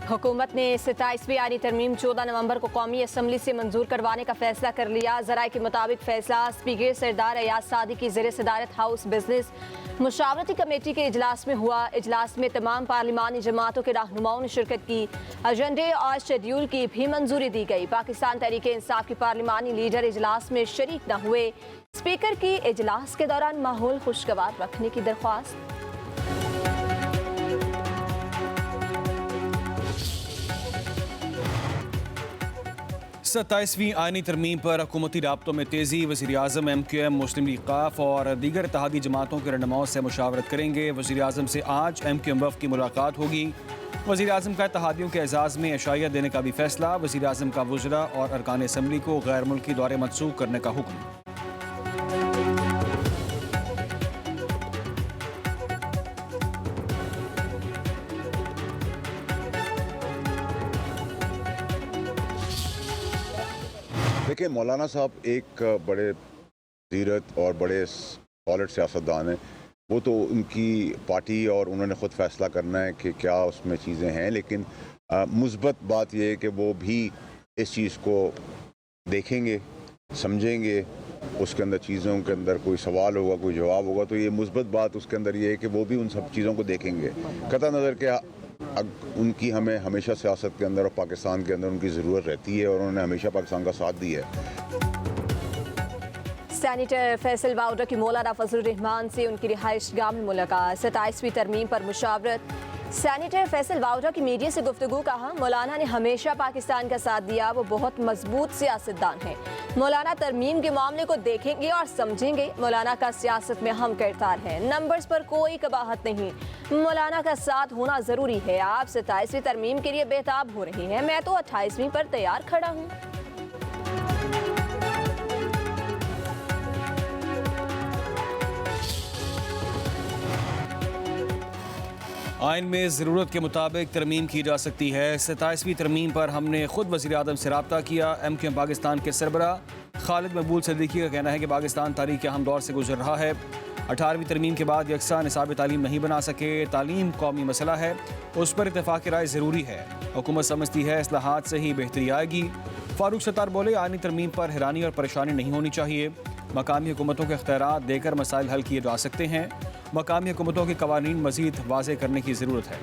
हुकूमत ने 27वीं आईनी तरमीम 14 नवंबर को कौमी असम्बली से मंजूर करवाने का फैसला कर लिया। ज़राए के मुताबिक फैसला स्पीकर सरदार अयाज सादी की ज़ेर सदारत हाउस बिजनेस मुशावरती कमेटी के इजलास में हुआ। इजलास में तमाम पार्लिमानी जमातों के रहनुमाओं ने शिरकत की। एजेंडे और शेड्यूल की भी मंजूरी दी गई। पाकिस्तान तहरीक इंसाफ के पार्लिमानी लीडर इजलास में शरीक न हुए। स्पीकर की इजलास के दौरान माहौल खुशगवार रखने की दरख्वास्त। 27वीं आईनी तरमीम पर हुकूमती राब्तों में तेज़ी। वज़ीर-ए-आज़म MQM, मुस्लिम लीग क़ाफ और दीगर इत्तेहादी जमातों के रहनुमाओं से मुशावरत करेंगे। वज़ीर-ए-आज़म से आज MQM वफ़द की मुलाकात होगी। वज़ीर-ए-आज़म का इत्तेहादियों के एजाज़ में अशाइयत देने का भी फैसला। वज़ीर-ए-आज़म का वज़रा और अरकान असम्बली को गैर मुल्की दौरे मनसूख करने का हुक्म। देखिए, मौलाना साहब एक बड़े सीरत और बड़े सॉलिड सियासतदान हैं। वो तो उनकी पार्टी और उन्होंने ख़ुद फैसला करना है कि क्या उसमें चीज़ें हैं, लेकिन मुस्बत बात यह है कि वो भी इस चीज़ को देखेंगे, समझेंगे। उसके अंदर चीज़ों के अंदर कोई सवाल होगा, कोई जवाब होगा, तो ये मुस्बत बात उसके अंदर ये है कि वो भी उन सब चीज़ों को देखेंगे। कतई नज़र के उनकी हमें हमेशा सियासत के अंदर और पाकिस्तान के अंदर उनकी ज़रूरत रहती है और उन्होंने हमेशा पाकिस्तान का साथ दिया है। सेनेटर फैसल वाउडा की मौलाना फजलुर रहमान से उनकी रिहाइश गाह में मुलाकात। 27वीं तरमीम पर मुशावरत। सेनेटर फैसल वाउडा की मीडिया से गुफ्तगू। कहा, मौलाना ने हमेशा पाकिस्तान का साथ दिया, वो बहुत मजबूत सियासतदान है। मौलाना तरमीम के मामले को देखेंगे और समझेंगे। मौलाना का सियासत में हम किरदार है, नंबर्स पर कोई कबाहत नहीं। मौलाना का साथ होना जरूरी है। आप 27वीं तरमीम के लिए बेताब हो रही हैं, मैं तो 28वीं पर तैयार खड़ा हूँ। आइन में ज़रूरत के मुताबिक तरमीम की जा सकती है। 27वीं तरमीम पर हमने ख़ुद वज़ीर-ए-आज़म से रब्ता किया। MQM पाकिस्तान के सरबरा खालिद मकबूल सिद्दीकी का कहना है कि पाकिस्तान तारीख के अहम दौर से गुजर रहा है। 18वीं तरमीम के बाद यकसा निसाब तालीम नहीं बना सके। तालीम कौमी मसला है, उस पर इत्तेफाक राय ज़रूरी है। हुकूमत समझती है इस्लाहात से ही बेहतरी आएगी। फारूक सत्तार बोले, आइनी तरमीम पर हैरानी और परेशानी नहीं होनी चाहिए। मकामी हुकूमतों के इख्तियारात देकर मसाइल हल किए जा सकते हैं। मकामी हुकूमतों के कवानीन मज़ीद वाज़े करने की ज़रूरत है।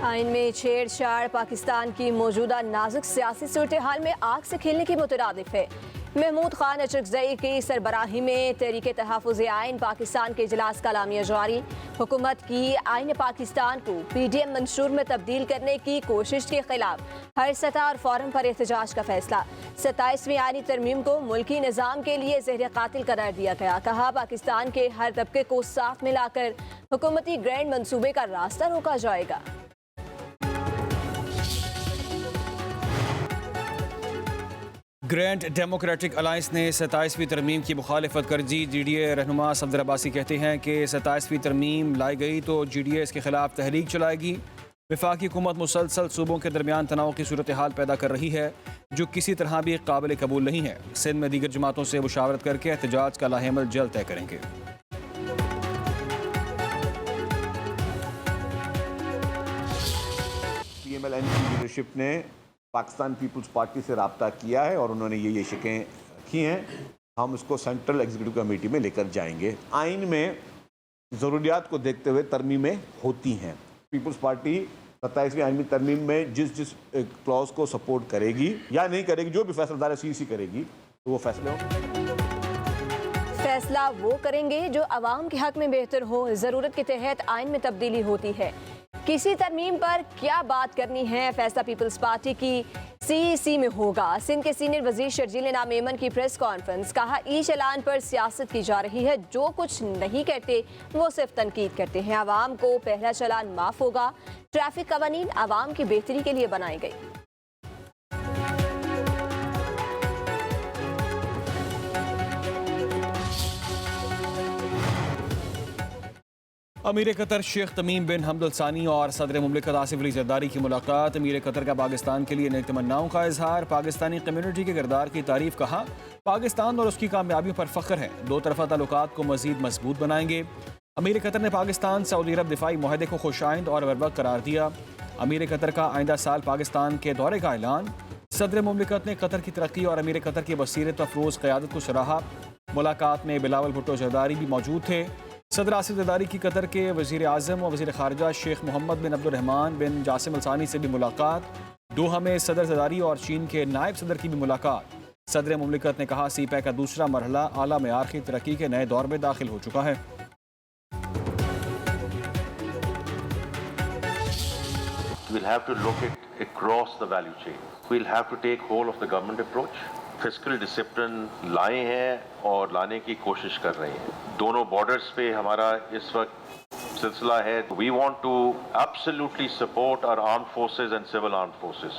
आइन में छेड़छाड़ पाकिस्तान की मौजूदा नाजुक सियासी सूरत हाल में आग से खेलने की मुतरादिफ है। महमूद खान अचरकज़ई की सरबराही में तहरीक तहफ़्फ़ुज़ आइन पाकिस्तान के इजलास का लामिया जारी। हुकूमत की आइन पाकिस्तान को PDM मंशूर में तब्दील करने की कोशिश के खिलाफ हर सतह और फोरम पर एहतजाज का फैसला। 27वीं आइनी तरमीम को मुल्की निज़ाम के लिए ज़हर कातिल करार दिया गया। कहा, पाकिस्तान के हर तबके को साथ मिलाकर हुकूमती ग्रैंड मंसूबे का रास्ता रोका जाएगा। ग्रैंड डेमोक्रेटिक अलायंस ने 27वीं तरमीम की मुखालिफत कर दी। GDA रहनुमा सफदर अब्बासी कहते हैं कि 27वीं तरमीम लाई गई तो GDA इसके खिलाफ तहरीक चलाएगी। वफाकी हुकूमत मुसलसल सूबों के दरमियान तनाव की सूरत हाल पैदा कर रही है, जो किसी तरह भी काबिल कबूल नहीं है। सिंध में दीगर जमातों से मुशावरत करके एहतजाज का लाहेमल जल्द तय करेंगे। PMLN की लीडरशिप ने पाकिस्तान पीपल्स पार्टी से रब्ता किया है और उन्होंने ये शिकें की हैं। हम उसको सेंट्रल एग्जीक्यूटिव कमेटी में लेकर जाएंगे। आइन में ज़रूरियात को देखते हुए तरमीमें होती हैं। पीपल्स पार्टी 27वीं आइनी तरमीम में जिस क्लॉज को सपोर्ट करेगी या नहीं करेगी, जो भी फैसला CEC करेगी, तो वो फैसला वो करेंगे जो अवाम के हक में बेहतर हो। ज़रूरत के तहत आइन में तब्दीली होती है। किसी तरमीम पर क्या बात करनी है, फैसला पीपल्स पार्टी की CEC में होगा। सिंध के सीनियर वजीर शर्जील इनाम मेमन की प्रेस कॉन्फ्रेंस। कहा, ई चलान पर सियासत की जा रही है। जो कुछ नहीं कहते वो सिर्फ तनकीद करते हैं। आवाम को पहला चलान माफ होगा। ट्रैफिक कवानीन आवाम की बेहतरी के लिए बनाई गई। अमीर कतर शेख तमीम बिन हमद अल सानी और सदर मुमलिकत आसिफ अली जरदारी की मुलाकात। अमीर कतर का पाकिस्तान के लिए नेक तमन्नाओं का इजहार। पाकिस्तानी कम्युनिटी के किरदार की तारीफ। कहा, पाकिस्तान और उसकी कामयाबियों पर फख्र है। दो तरफा ताल्लुकात को मजीद मजबूत बनाएंगे। अमीर कतर ने पाकिस्तान सऊदी अरब दिफाई मुआहदे को खुशाइंद और बरवक्त करार दिया। अमीर कतर का आइंदा साल पाकिस्तान के दौरे का ऐलान। सदर मुमलिकत ने कतर की तरक्की और अमीर कतर की बसीरत अफरोज़ क़यादत को सराहा। मुलाकात में बिलावल भुट्टो जरदारी भी मौजूद थे। सदर आसिफ जरदारी की कतर के वज़ीर आज़म और वज़ीर ख़ारिजा शेख मोहम्मद बिन अब्दुर्रहमान बिन जासिम अल सानी से भी मुलाकात। दोहा में सदर जरदारी और चीन के नायब सदर की भी मुलाकात। सदर मुमलिकत ने कहा सीपैक का दूसरा मरहला आला मेयार की तरक्की के नए दौर में दाखिल हो चुका है। We'll have to look at across the value chain. We'll have to take whole of the government approach. Fiscal discipline लाए हैं और लाने की कोशिश कर रहे हैं। दोनों borders पे हमारा इस वक्त सिलसिला है। We want to absolutely support our armed forces and civil armed forces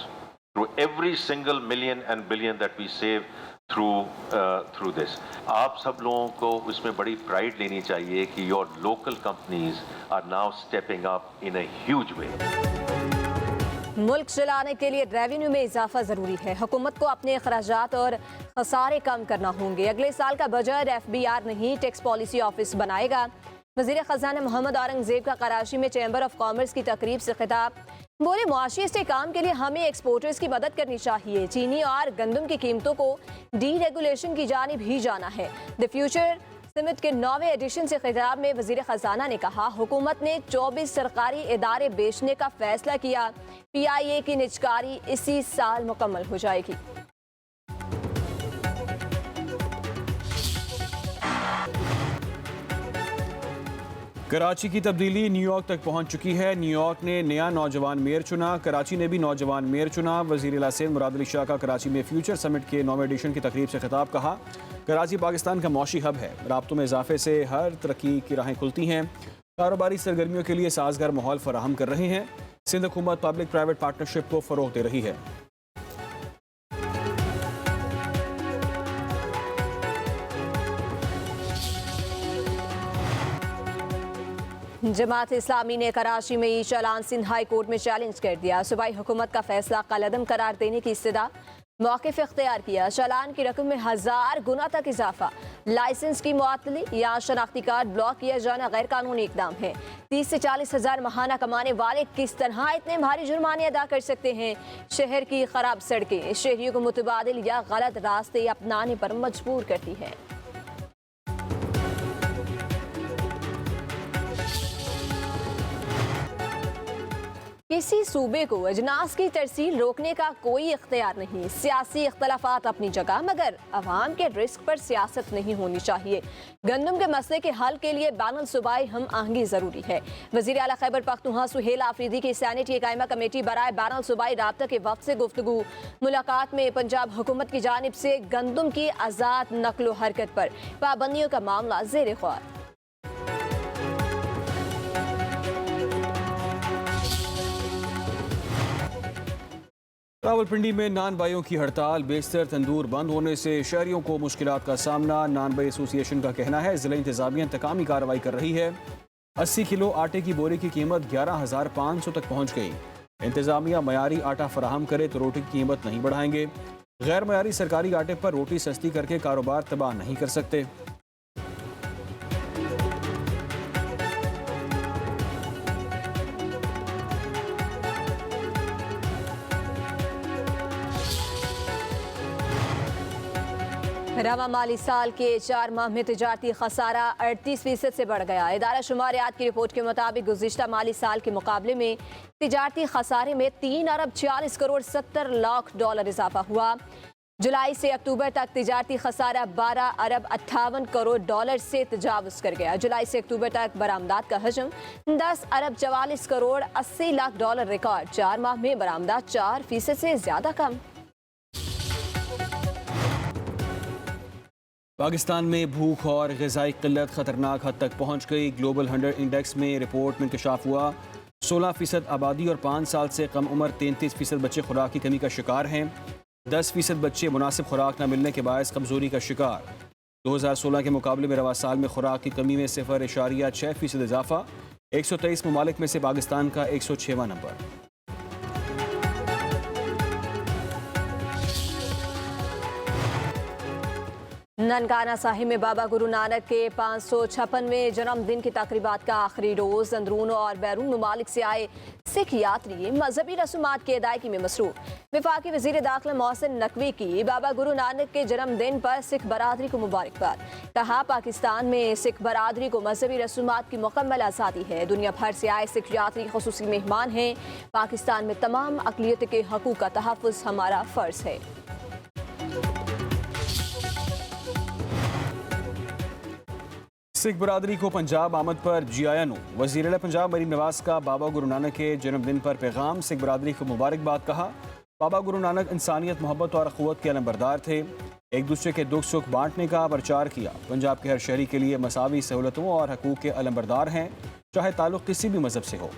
through every single million and billion that we save through this. आप सब लोगों को इसमें बड़ी pride लेनी चाहिए कि your local companies are now stepping up in a huge way. मुल्क चलाने के लिए रेवेन्यू में इजाफा ज़रूरी है। हुकूमत को अपने अखराजात और खसारे कम करना होंगे। अगले साल का बजट FBR नहीं टैक्स पॉलिसी ऑफिस बनाएगा। वज़ीर ख़जाना मोहम्मद औरंगज़ेब का कराची में चैम्बर ऑफ कॉमर्स की तकरीब से खिताब। बोले मुआशी इस्तेहकाम के लिए हमें एक्सपोर्टर्स की मदद करनी चाहिए। चीनी और गंदम की कीमतों को डीरेगुलेशन की जानिब ही जाना है। द फ्यूचर समिट के 9वें एडिशन से खिताब में वज़ीर ख़जाना ने कहा हुकूमत ने 24 सरकारी इदारे बेचने का फैसला किया। PIA की निजकारी इसी साल मुकम्मल हो जाएगी। कराची की तब्दीली न्यूयॉर्क तक पहुंच चुकी है। न्यूयॉर्क ने नया नौजवान मेयर चुना। कराची ने भी नौजवान मेयर चुना। वज़ीर आला मुराद अली शाह का कराची में फ्यूचर समिट के 9वें एडिशन की तकरीब से खिताब। कहा कराची पाकिस्तान का मौशी हब है। राब्तों में इजाफे से हर तरक्की की राहें खुलती हैं। कारोबारी सरगर्मियों के लिए साजगार माहौल फराहम कर रहे हैं। सिंध हुकूमत पब्लिक प्राइवेट पार्टनरशिप को फ़रोग़ दे रही है। जमात इस्लामी ने कराची में ई चालान सिंध हाई कोर्ट में चैलेंज कर दिया। सूबाई हुकूमत का फैसला कलअदम करार देने की इस्तदा। मौक़िफ़ इख्तियार किया। चालान की रकम में 1000 गुना तक इजाफा। लाइसेंस की मुअत्तली या शनाख्ती कार्ड ब्लॉक किया जाना गैर कानूनी इकदाम है। 30 से 40 हज़ार माहाना कमाने वाले किस तरह इतने भारी जुर्माने अदा कर सकते हैं। शहर की खराब सड़कें शहरियों को मुतबादिल या गलत रास्ते अपनाने पर मजबूर करती है। किसी सूबे को अजनास की तरसील रोकने का कोई इख्तियार नहीं। सियासी इख्तलाफात अपनी जगह, मगर अवाम के रिस्क पर सियासत नहीं होनी चाहिए। गंदम के मसले के हल के लिए बैनुल सूबाई हम आहंगी जरूरी है। वज़ीर आला खैबर पख्तूनख्वा सुहेल आफरीदी की सैनेटरी कायमा कमेटी बराए बैनुल सूबाई राब्ता के वक्त से गुफ्तगू। मुलाकात में पंजाब हुकूमत की जानिब से गंदम की आज़ाद नकलो हरकत पर पाबंदियों का मामला ज़ेर ग़ौर। रावलपिंडी में नान बाइयों की हड़ताल। बेशतर तंदूर बंद होने से शहरियों को मुश्किलात का सामना। नान बाई एसोसिएशन का कहना है ज़िला इंतज़ामिया इंतकामी कार्रवाई कर रही है। 80 किलो आटे की बोरी की कीमत 11,500 तक पहुँच गई। इंतज़ामिया मयारी आटा फराहम करे तो रोटी की कीमत नहीं बढ़ाएंगे। गैर मयारी सरकारी आटे पर रोटी सस्ती करके कारोबार तबाह नहीं कर सकते। रवा माली साल के 4 माह में तिजारती खसारा 38% से बढ़ गया। इदारा शुमारियात की रिपोर्ट के मुताबिक गुज़िश्ता माली साल के मुकाबले में तिजारती खसारे में 3 अरब 40 करोड़ 70 लाख डॉलर इजाफा हुआ। जुलाई से अक्टूबर तक तिजारती खसारा 12 अरब 58 करोड़ डॉलर से तजावुज़ कर गया। जुलाई से अक्टूबर तक बरामदात का हजम 10 अरब 44 करोड़ 80 लाख डॉलर रिकॉर्ड। 4 माह में बरामदात 4% से ज़्यादा कम। पाकिस्तान में भूख और ग़िज़ाई क़िल्लत ख़तरनाक हद तक पहुँच गई। ग्लोबल 100 इंडेक्स में रिपोर्ट में इंकशाफ हुआ 16% आबादी और 5 साल से कम उम्र 33% बच्चे खुराक की कमी का शिकार हैं। 10% बच्चे मुनासिब खुराक न मिलने के बायस कमज़ोरी का शिकार। 2016 के मुकाबले में रवा साल में खुराक की कमी में 0.6% इजाफा। 123 ममालिक में से पाकिस्तान का 106वां नंबर। ननकाना साहिब में बाबा गुरु नानक के 556वें जन्मदिन की तकरीबात का आखिरी रोज अंदरून और बैरून ममालिक से आए सिख यात्री मजहबी रसूमात की अदायगी में मसरूफ। वफाकी वजीर दाखिला मोहसिन नकवी की बाबा गुरु नानक के जन्मदिन पर सिख बरादरी को मुबारकबाद। कहा, पाकिस्तान में सिख बरादरी को मजहबी रसूमात की मुकम्मल आज़ादी है। दुनिया भर से आए सिख यात्री खुसूसी मेहमान हैं। पाकिस्तान में तमाम अक़लियत के हकूक़ का तहफ़्फ़ुज़ हमारा फ़र्ज़ है। सिख बरादरी को पंजाब आमद पर GINO वज़ीर आला पंजाब मरीम नवाज का बाबा गुरु नानक के जन्मदिन पर पैगाम। सिख बरादरी को मुबारकबाद। कहा, बाबा गुरु नानक इंसानियत, मोहब्बत और अख़ुवत के अलमबरदार थे। एक दूसरे के दुख सुख बांटने का प्रचार किया। पंजाब के हर शहरी के लिए मसावी सहूलतों और हकूक़ के अलमबरदार हैं, चाहे ताल्लुक़ किसी भी मज़हब से हो।